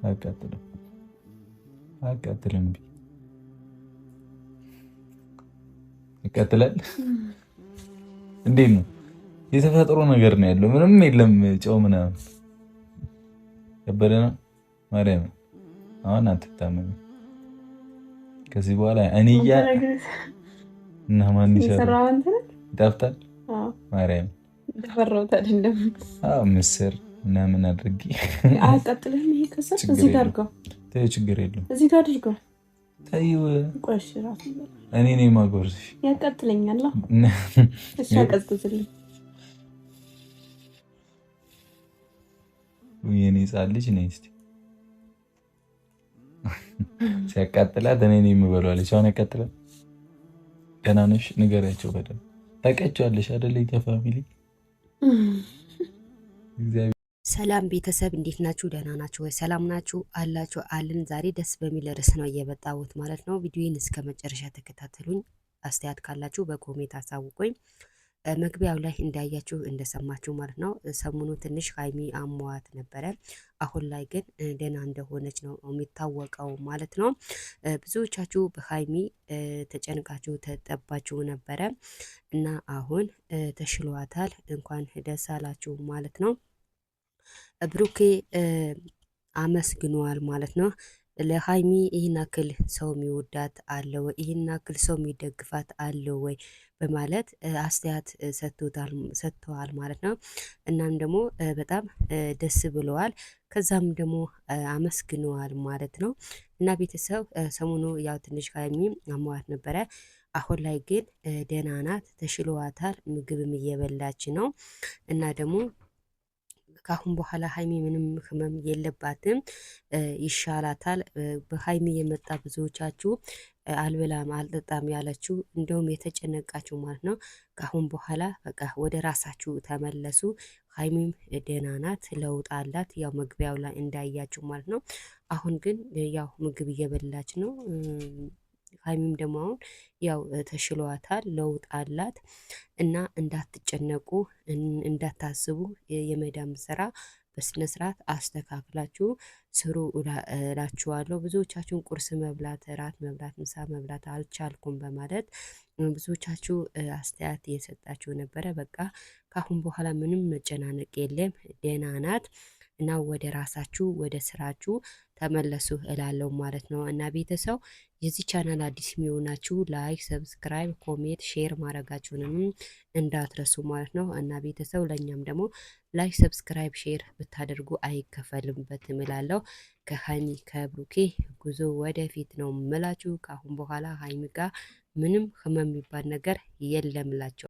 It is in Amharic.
አቃጥልም ይቀጥላል። እንዴት ነው? የተፈጥሮ ነገር ነው ያለው። ምንም የለም ጨው ምናምን ከበደ ነው። ማርያም አሁን አትታመም። ከዚህ በኋላ እኔ እና ማን ይሰራል? ይጣፍጣል። ማርያም ተፈራውታ አይደለም። ምስር ምናምን አድርጊ። አቃጥልም። ይሄ ከሰር እዚህ ጋር አድርገው። ተይው፣ ችግር የለውም። እዚህ ጋር አድርገው። ተይው። ቆሽ ራሱ እኔ ነኝ የማጎርስሽ። ያቃጥለኛል። እሺ አቀዝቅዝልኝ። የኔ ሕፃን ልጅ ነኝ። እስኪ ሲያቃጥላት እኔ ነኝ የምበላው አለች። አሁን ያቃጥላል። ገና ነሽ፣ ንገሪያቸው በደምብ። ታውቂያቸዋለሽ አይደል? ከፋሚሊ ሰላም ቤተሰብ እንዴት ናችሁ? ደህና ናችሁ ወይ? ሰላም ናችሁ አላችሁ አልን። ዛሬ ደስ በሚል ርዕስ ነው እየመጣሁት ማለት ነው። ቪዲዮን እስከ መጨረሻ ተከታተሉኝ። አስተያየት ካላችሁ በኮሜንት አሳውቁኝ። መግቢያው ላይ እንዳያችሁ እንደሰማችሁ ማለት ነው ሰሞኑ ትንሽ ሀይሚ አሟት ነበረ። አሁን ላይ ግን ደህና እንደሆነች ነው የሚታወቀው ማለት ነው። ብዙዎቻችሁ በሀይሚ ተጨንቃችሁ ተጠባችሁ ነበረ እና አሁን ተሽሏታል። እንኳን ደስ አላችሁ ማለት ነው። ብሩኬ አመስግኗል ማለት ነው። ለሀይሚ ይህን አክል ሰው የሚወዳት አለ ወይ? ይህን አክል ሰው የሚደግፋት አለ ወይ? በማለት አስተያየት ሰጥተዋል ማለት ነው። እናም ደግሞ በጣም ደስ ብለዋል። ከዛም ደግሞ አመስግነዋል ማለት ነው። እና ቤተሰብ ሰሞኑ ያው ትንሽ ሀይሚ አሟት ነበረ። አሁን ላይ ግን ደህና ናት፣ ተሽሏታል። ምግብም እየበላች ነው እና ደግሞ ከአሁን በኋላ ሀይሚ ምንም ህመም የለባትም፣ ይሻላታል። በሀይሚ የመጣ ብዙዎቻችሁ አልበላም አልጠጣም ያለችው እንደውም የተጨነቃችሁ ማለት ነው። ከአሁን በኋላ በቃ ወደ ራሳችሁ ተመለሱ። ሀይሚም ደህና ናት፣ ለውጥ አላት። ያው መግቢያው ላይ እንዳያችሁ ማለት ነው። አሁን ግን ያው ምግብ እየበላች ነው። ሀይሚም ደግሞ አሁን ያው ተሽሏታል፣ ለውጥ አላት እና እንዳትጨነቁ፣ እንዳታስቡ። የመዳም ስራ በስነ ስርዓት አስተካክላችሁ ስሩ እላችኋለሁ። ብዙዎቻችሁን ቁርስ መብላት፣ እራት መብላት፣ ምሳ መብላት አልቻልኩም በማለት ብዙዎቻችሁ አስተያየት እየሰጣችሁ ነበረ። በቃ ከአሁን በኋላ ምንም መጨናነቅ የለም፣ ደህና ናት እና ወደ ራሳችሁ ወደ ስራችሁ ተመለሱ እላለሁ ማለት ነው። እና ቤተሰብ የዚህ ቻናል አዲስ የሚሆናችሁ ላይክ፣ ሰብስክራይብ፣ ኮሜንት፣ ሼር ማድረጋችሁንም እንዳትረሱ ማለት ነው። እና ቤተሰብ ለእኛም ደግሞ ላይክ፣ ሰብስክራይብ፣ ሼር ብታደርጉ አይከፈልበትም እላለሁ። ከሀይሚ ከብሩኬ ጉዞ ወደፊት ነው ምላችሁ። ከአሁን በኋላ ሀይሚ ጋር ምንም ህመም የሚባል ነገር የለምላቸው።